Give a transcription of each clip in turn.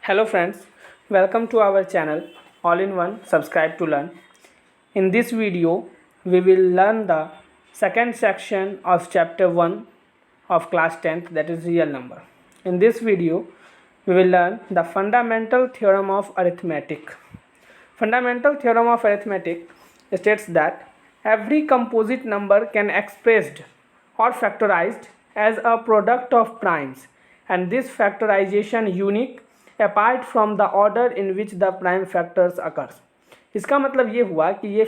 Hello friends, welcome to our channel All in One Subscribe to Learn. In this video, we will learn the second section of chapter 1 of class 10th, that is real number. In this video, we will learn the fundamental theorem of arithmetic. Fundamental theorem of arithmetic states that every composite number can expressed or factorized as a product of primes, and this factorization unique apart from the order in which the prime factors occurs. इसका मतलब ये हुआ कि ये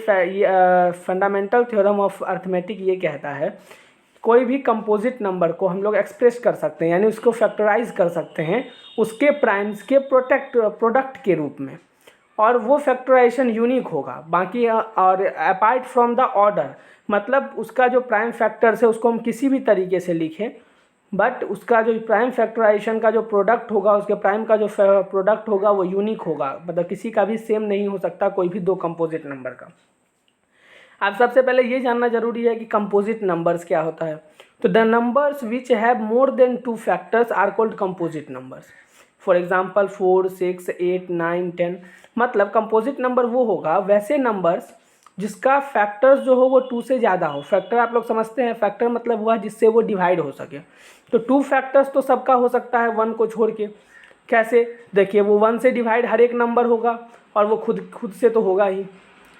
fundamental theorem of arithmetic ये कहता है कोई भी कंपोजिट नंबर को हम लोग एक्सप्रेस कर सकते हैं, यानी उसको फैक्टराइज कर सकते हैं उसके प्राइम्स के प्रोडक्ट के रूप में, और वो फैक्टराइजेशन यूनिक होगा बाकी, और अपार्ट फ्रॉम द ऑर्डर, मतलब उसका जो प्राइम फैक्टर्स है उसको हम किसी भी तरीके से लिखें, बट उसका जो प्राइम फैक्टराइजेशन का जो प्रोडक्ट होगा, उसके प्राइम का जो प्रोडक्ट होगा वो यूनिक होगा, मतलब किसी का भी सेम नहीं हो सकता कोई भी दो कंपोजिट नंबर का। अब सबसे पहले ये जानना जरूरी है कि कंपोजिट नंबर्स क्या होता है। तो the numbers which have more than 2 factors are called composite numbers. For example 4, 6, 8, 9, 10। मतलब कंपोजिट नंबर वो होगा वैसे नंबर्स जिसका फैक्टर्स जो हो वो 2 से ज़्यादा हो। फैक्टर आप लोग समझते हैं, फैक्टर मतलब हुआ जिससे वो डिवाइड हो सके। तो 2 फैक्टर्स तो सबका हो सकता है 1 को छोड़ के। कैसे? देखिए, वो 1 से डिवाइड हर एक नंबर होगा और वो खुद से तो होगा ही।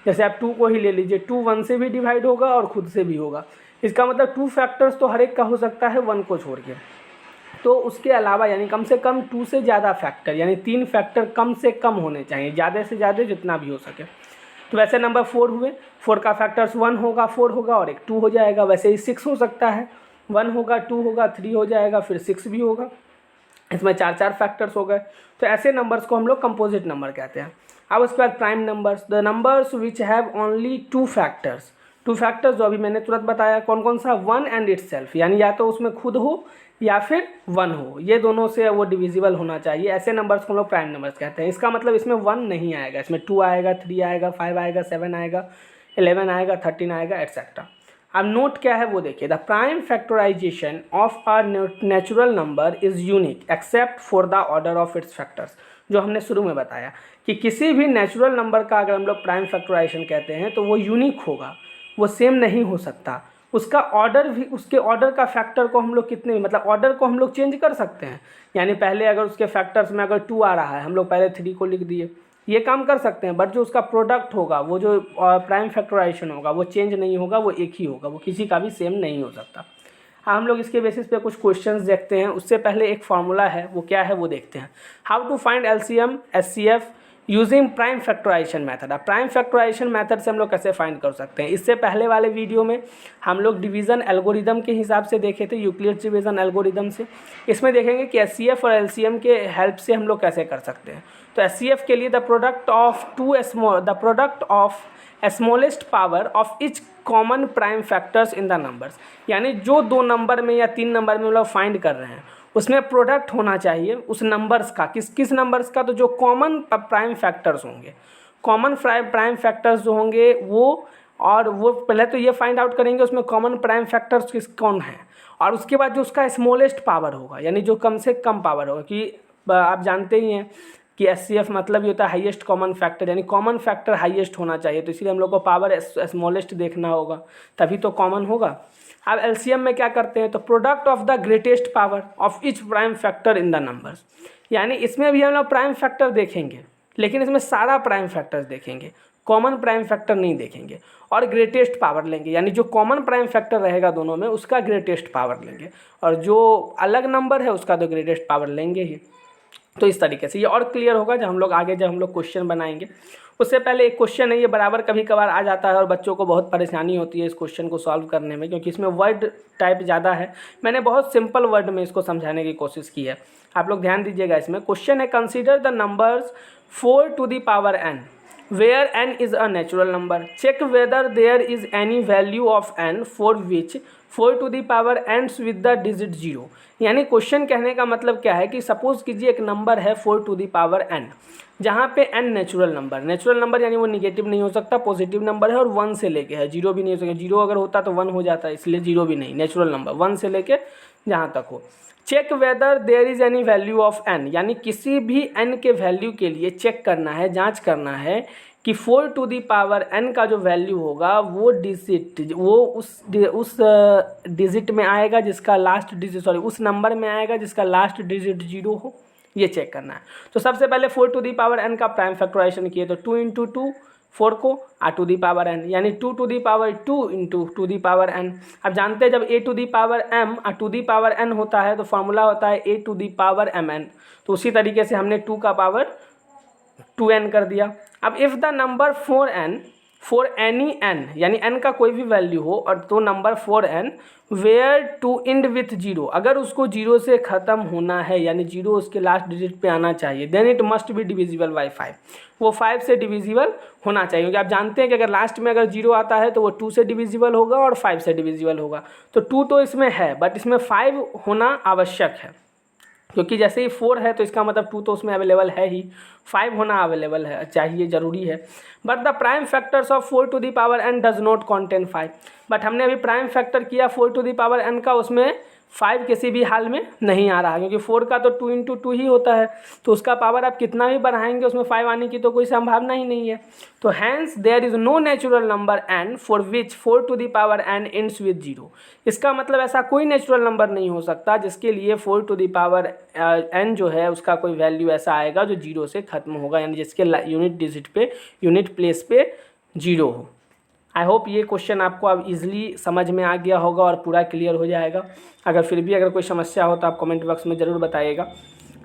जैसे आप 2 को ही ले लीजिए, 2 1 से भी डिवाइड होगा और खुद से भी होगा। इसका मतलब 2 फैक्टर्स तो हर एक का हो सकता है 1 को छोड़ के। तो उसके अलावा यानी कम से कम 2 से ज़्यादा फैक्टर, यानी 3 फैक्टर कम से कम होने चाहिए, ज़्यादा से ज़्यादा जितना भी हो सके। तो वैसे नंबर 4 हुए, 4 का फैक्टर्स 1 होगा, 4 होगा और एक 2 हो जाएगा। वैसे ही 6 हो सकता है, 1 होगा, 2 होगा, 3 हो जाएगा, फिर 6 भी होगा। इसमें 4 फैक्टर्स हो गए। तो ऐसे नंबर्स को हम लोग कंपोजिट नंबर कहते हैं। अब उसके बाद prime numbers, the numbers which have only 2 factors. 2 factors जो अभी मैंने तुरंत बताया, कौन कौन सा? 1 एंड इटसेल्फ, यानी या तो उसमें खुद हो या फिर 1 हो, ये दोनों से वो डिविजिबल होना चाहिए। ऐसे नंबर्स को हम लोग प्राइम नंबर्स कहते हैं। इसका मतलब इसमें 1 नहीं आएगा, इसमें 2 आएगा, 3 आएगा, 5 आएगा, 7 आएगा, 11 आएगा, 13 आएगा, एट्सेट्रा। अब नोट क्या है वो देखिए, the prime factorization of a natural number is unique except for the order of its factors. जो हमने शुरू में बताया कि किसी भी नेचुरल नंबर का अगर हम लोग प्राइम फैक्टराइजेशन कहते हैं तो वो यूनिक होगा, वो सेम नहीं हो सकता। उसका ऑर्डर भी, उसके ऑर्डर का फैक्टर को हम लोग कितने, मतलब ऑर्डर को हम लोग चेंज कर सकते हैं। यानी पहले अगर उसके फैक्टर्स में अगर 2 आ रहा है, हम लोग पहले 3 को लिख दिए, ये काम कर सकते हैं। बट जो उसका प्रोडक्ट होगा, वो जो प्राइम फैक्टराइजेशन होगा वो चेंज नहीं होगा, वो एक ही होगा, वो किसी का भी सेम नहीं हो सकता। हम लोग इसके बेसिस पे कुछ क्वेश्चंस देखते हैं। उससे पहले एक फार्मूला है, वो क्या है वो देखते हैं। How to find LCM HCF using prime factorization method. अब प्राइम फैक्टराइजेशन मेथड से हम लोग कैसे फाइंड कर सकते हैं? इससे पहले वाले वीडियो में हम लोग डिवीज़न एल्गोरिदम के हिसाब से देखे थे, यूक्लिड डिवीज़न एल्गोरिदम से। इसमें देखेंगे कि एचसीएफ और एलसीएम के हेल्प से हम लोग कैसे कर सकते हैं। तो एचसीएफ के लिए the product of smallest power of each common prime factors in the numbers, यानी जो 2 नंबर में या 3 नंबर में हम लोग फाइंड कर रहे हैं उसमें प्रोडक्ट होना चाहिए उस नंबर्स का। किस नंबर्स का? तो जो कॉमन प्राइम फैक्टर्स होंगे, कॉमन प्राइम फैक्टर्स जो होंगे वो, और वो पहले तो ये फाइंड आउट करेंगे उसमें कॉमन प्राइम फैक्टर्स कौन है, और उसके बाद जो उसका स्मॉलेस्ट पावर होगा, यानी जो कम से कम पावर होगा। कि आप जानते ही हैं कि एचसीएफ मतलब ये होता है हाईएस्ट कॉमन फैक्टर, यानी कॉमन फैक्टर हाईएस्ट होना चाहिए। तो इसीलिए हम लोग को पावर स्मॉलेस्ट देखना होगा, तभी तो कॉमन होगा। अब एलसीएम में क्या करते हैं? तो product of the greatest power of each prime factor in the numbers, यानी इसमें भी हम लोग प्राइम फैक्टर देखेंगे, लेकिन इसमें सारा प्राइम फैक्टर्स देखेंगे, कॉमन प्राइम फैक्टर नहीं देखेंगे। और ग्रेटेस्ट पावर लेंगे, यानी जो कॉमन प्राइम फैक्टर रहेगा दोनों में उसका ग्रेटेस्ट पावर लेंगे, और जो अलग नंबर है उसका तो ग्रेटेस्ट पावर लेंगे ही। तो इस तरीके से ये और क्लियर होगा जब हम लोग क्वेश्चन बनाएंगे। उससे पहले एक क्वेश्चन है, ये बराबर कभी कभार आ जाता है और बच्चों को बहुत परेशानी होती है इस क्वेश्चन को सॉल्व करने में, क्योंकि इसमें वर्ड टाइप ज़्यादा है। मैंने बहुत सिंपल वर्ड में इसको समझाने की कोशिश की है, आप लोग ध्यान दीजिएगा। इसमें क्वेश्चन है, consider the numbers 4 to the power n where n is a natural number. Check whether there is any value of n for which 4 to the power ends with the digit 0। यानी question कहने का मतलब क्या है कि suppose कीजिए एक number है 4 to the power n, जहाँ पे n नेचुरल नंबर यानी वो निगेटिव नहीं हो सकता, पॉजिटिव नंबर है, और 1 से लेके है, 0 भी नहीं हो सकता। 0 अगर होता तो 1 हो जाता, इसलिए 0 भी नहीं, नेचुरल नंबर 1 से लेके जहाँ तक हो। Check whether there is any value of n, यानी किसी भी n के वैल्यू के लिए चेक करना है, जांच करना है कि 4 टू दी पावर n का जो वैल्यू होगा वो उस डिजिट में आएगा जिसका लास्ट डिजिट, उस नंबर में आएगा जिसका लास्ट डिजिट 0 हो, ये चेक करना है। तो सबसे पहले 4 टू दी पावर n का प्राइम फैक्टराइजेशन किए तो 2 इंटू 2 4 को टू दी पावर n, यानी 2 to the power 2 into to the power n। अब जानते हैं जब a to the power m to the power n होता है तो फॉर्मूला होता है a to the power mn। तो उसी तरीके से हमने 2 का पावर 2n कर दिया। अब if the number 4n for any n, यानी n का कोई भी वैल्यू हो और तो number 4n where to end with 0, अगर उसको 0 से ख़त्म होना है यानी 0 उसके लास्ट डिजिट पे आना चाहिए, then it must be divisible by 5, वो 5 से डिविजिबल होना चाहिए। क्योंकि आप जानते हैं कि अगर लास्ट में अगर 0 आता है तो वो 2 से डिविजिबल होगा और 5 से डिविजिबल होगा। तो 2 तो इसमें है बट इसमें 5 होना आवश्यक है, क्योंकि जैसे ही 4 है तो इसका मतलब 2 तो उसमें अवेलेबल है ही, 5 होना अवेलेबल है, चाहिए, ज़रूरी है। But the prime factors of 4 to the power n does not contain 5, but हमने अभी प्राइम फैक्टर किया 4 टू दी पावर n का, उसमें 5 किसी भी हाल में नहीं आ रहा, क्योंकि 4 का तो 2 इंटू 2 ही होता है, तो उसका पावर आप कितना भी बढ़ाएंगे उसमें 5 आने की तो कोई संभावना ही नहीं है। तो hence there is no natural number n for which 4 to the power n ends with 0। इसका मतलब ऐसा कोई नेचुरल नंबर नहीं हो सकता जिसके लिए 4 टू दी पावर n जो है उसका कोई वैल्यू ऐसा आएगा जो 0 से ख़त्म होगा, यानी जिसके यूनिट डिजिट पे, यूनिट प्लेस पे 0 हो। आई होप ये क्वेश्चन आपको अब इजीली समझ में आ गया होगा और पूरा क्लियर हो जाएगा। अगर फिर भी अगर कोई समस्या हो तो आप कमेंट बॉक्स में ज़रूर बताइएगा।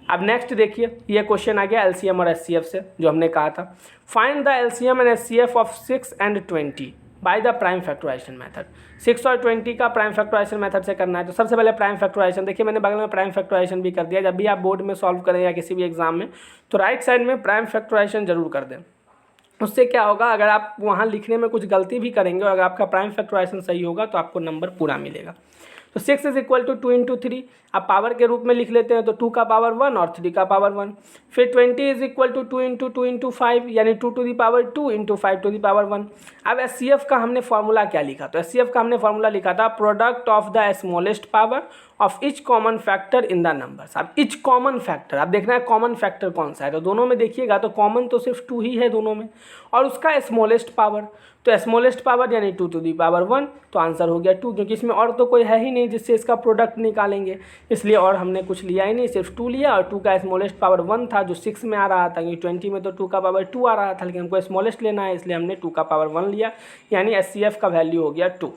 अब नेक्स्ट देखिए, ये क्वेश्चन आ गया एलसीएम और एचसीएफ से, जो हमने कहा था find the LCM and HCF of 6 and 20 by the prime factorization method. 6 और 20 का प्राइम फैक्टराइजेशन मेथड से करना है। तो सबसे पहले प्राइम फैक्टराइजेशन, देखिए मैंने बगल में प्राइम फैक्टराइजेशन भी कर दिया। जब भी आप बोर्ड में सॉल्व करें या किसी भी एग्जाम में तो राइट साइड में प्राइम फैक्टराइजेशन जरूर कर दें। उससे क्या होगा, अगर आप वहाँ लिखने में कुछ गलती भी करेंगे और अगर आपका प्राइम फैक्टराइजेशन सही होगा तो आपको नंबर पूरा मिलेगा। तो 6 इज इक्वल टू 2 इंटू 3, आप पावर के रूप में लिख लेते हैं तो 2 का पावर 1 और 3 का पावर 1। फिर 20 इज इक्वल टू 2 इंटू 5, यानी 2 to the power 2 into 5 to the power 1। अब एचसीएफ का हमने फॉर्मूला क्या लिखा, तो एचसीएफ का हमने फॉर्मूला लिखा था product of the smallest power of each common factor in the numbers. अब इच कॉमन फैक्टर, आप देखना है कॉमन फैक्टर कौन सा है, तो दोनों में देखिएगा तो कॉमन तो सिर्फ 2 ही है दोनों में, और उसका स्मॉलेस्ट पावर, तो स्मॉलेस्ट पावर यानी 2 टू दी पावर 1, तो आंसर हो गया 2, क्योंकि इसमें और तो कोई है ही नहीं जिससे इसका प्रोडक्ट निकालेंगे, इसलिए और हमने कुछ लिया ही नहीं, सिर्फ 2 लिया। और 2 का स्मॉलेस्ट पावर 1 था जो 6 में आ रहा था, क्योंकि 20 में तो 2 का पावर 2 आ रहा था, लेकिन हमको स्मॉलेस्ट लेना है इसलिए हमने 2 का पावर 1 लिया, यानी एचसीएफ का वैल्यू हो गया 2।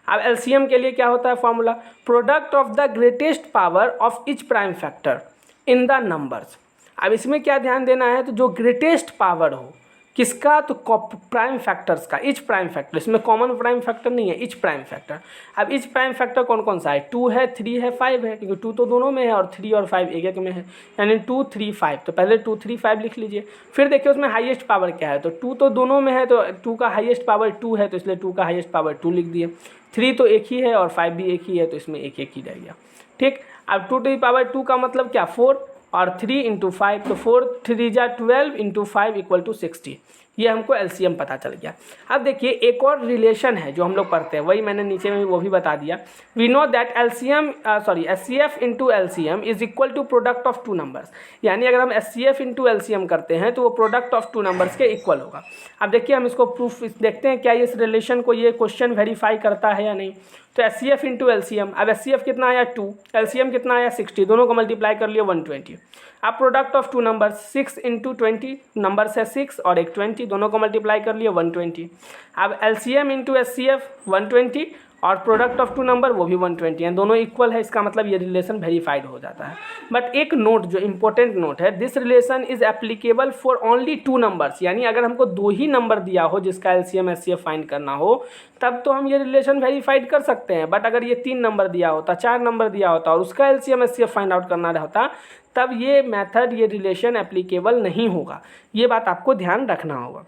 अब एलसीएम के लिए क्या होता है formula, product of the greatest power of each prime factor in the numbers. अब इसमें क्या ध्यान देना है, तो जो ग्रेटेस्ट पावर हो किसका, तो प्राइम फैक्टर्स का, इच प्राइम फैक्टर, इसमें कॉमन प्राइम फैक्टर नहीं है, इच प्राइम फैक्टर। अब इच प्राइम फैक्टर कौन कौन सा है, 2 है, 3 है, 5 है, क्योंकि 2 तो दोनों में है और 3 और 5 एक एक में है, यानी 2 3 5। तो पहले 2 3 5 लिख लीजिए। फिर देखिए उसमें हाईएस्ट पावर क्या है, तो 2 तो दोनों में है, तो 2 का हाईएस्ट पावर 2 है, तो इसलिए 2 का हाईएस्ट पावर 2 लिख दिए। 3 तो एक ही है और 5 भी एक ही है, तो इसमें एक एक ही रह गया। ठीक, अब 2 टू दी पावर 2 का मतलब क्या, 4 और 3 इंटू 5, तो 4 3 जा 12 इंटू 5 इक्वल टू 60। ये हमको एलसीएम पता चल गया। अब देखिए एक और रिलेशन है जो हम लोग पढ़ते हैं, वही मैंने नीचे में वो भी बता दिया। We know that HCF into LCM is equal to product of 2 numbers, यानी अगर हम एचसीएफ इंटू एलसीएम करते हैं तो वो प्रोडक्ट ऑफ 2 नंबर्स के इक्वल होगा। अब देखिए हम इसको प्रूफ देखते हैं क्या इस रिलेशन को ये क्वेश्चन वेरीफाई करता है या नहीं। तो एचसीएफ इंटू एलसीएम, अब एचसीएफ कितना आया 2, एलसीएम कितना आया 60, दोनों को मल्टीप्लाई कर लिया 120। अब product of 2 numbers 6 into 20, numbers है 6 और एक 20, दोनों को मल्टीप्लाई कर लिया 120। अब एलसीएम इंटू एचसीएफ 120 और प्रोडक्ट ऑफ 2 नंबर वो भी 120 हैं, दोनों इक्वल है, इसका मतलब ये रिलेशन वेरीफाइड हो जाता है। बट एक नोट जो इंपॉर्टेंट नोट है, this relation is applicable for only 2 numbers, यानी अगर हमको 2 ही नंबर दिया हो जिसका एलसीएम एचसीएफ फाइंड करना हो तब तो हम ये रिलेशन वेरीफाइड कर सकते हैं। बट अगर ये 3 नंबर दिया होता, 4 नंबर दिया होता और उसका एलसीएम एचसीएफ फाइंड आउट करना होता तब ये मेथड, ये रिलेशन एप्लीकेबल नहीं होगा। ये बात आपको ध्यान रखना होगा।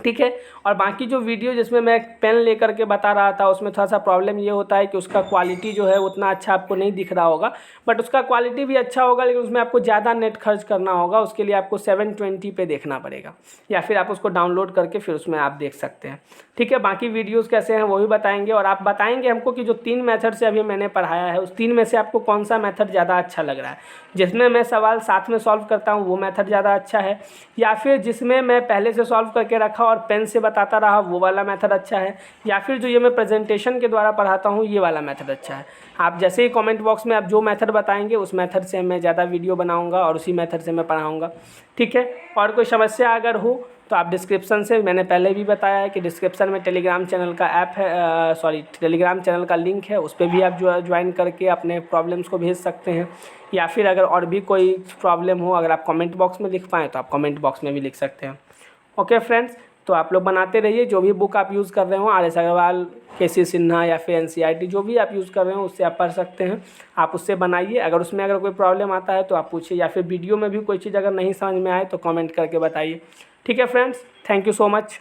ठीक है। और बाकी जो वीडियो जिसमें मैं पेन लेकर के बता रहा था उसमें थोड़ा सा प्रॉब्लम ये होता है कि उसका क्वालिटी जो है उतना अच्छा आपको नहीं दिख रहा होगा, बट उसका क्वालिटी भी अच्छा होगा, लेकिन उसमें आपको ज़्यादा नेट खर्च करना होगा। उसके लिए आपको 720 पे देखना पड़ेगा, या फिर आप उसको डाउनलोड करके फिर उसमें आप देख सकते हैं। ठीक है, बाकी वीडियोज़ कैसे हैं वो भी बताएंगे, और आप बताएंगे हमको कि जो 3 मेथड से अभी मैंने पढ़ाया है उस 3 में से आपको कौन सा मेथड ज़्यादा अच्छा लग रहा है। जिसमें मैं सवाल साथ में सॉल्व करता हूँ वो मेथड ज़्यादा अच्छा है, या फिर जिसमें मैं पहले से सॉल्व करके रखा और पेन से बताता रहा वो वाला मेथड अच्छा है, या फिर जो ये मैं प्रेजेंटेशन के द्वारा पढ़ाता हूँ ये वाला मेथड अच्छा है। आप जैसे ही कमेंट बॉक्स में आप जो मेथड बताएंगे उस मेथड से मैं ज़्यादा वीडियो बनाऊँगा और उसी मेथड से मैं पढ़ाऊँगा। ठीक है, और कोई समस्या अगर हो तो आप डिस्क्रिप्शन से, मैंने पहले भी बताया है कि डिस्क्रिप्शन में टेलीग्राम चैनल का ऐप है, टेलीग्राम चैनल का लिंक है, उस पर भी आप जो ज्वाइन करके अपने प्रॉब्लम्स को भेज सकते हैं। या फिर अगर और भी कोई प्रॉब्लम हो, अगर आप कमेंट बॉक्स में लिख पाएँ तो आप कमेंट बॉक्स में भी लिख सकते हैं। ओके फ्रेंड्स, तो आप लोग बनाते रहिए। जो भी बुक आप यूज़ कर रहे हो, R S Aggarwal, K C. Sinha या फिर NCERT जो भी आप यूज़ कर रहे हो उससे आप पढ़ सकते हैं। आप उससे बनाइए। अगर उसमें अगर कोई प्रॉब्लम आता है तो आप पूछिए, या फिर वीडियो में भी कोई चीज़ अगर नहीं समझ में आए तो कमेंट करके बताइए। ठीक है friends, thank you so much.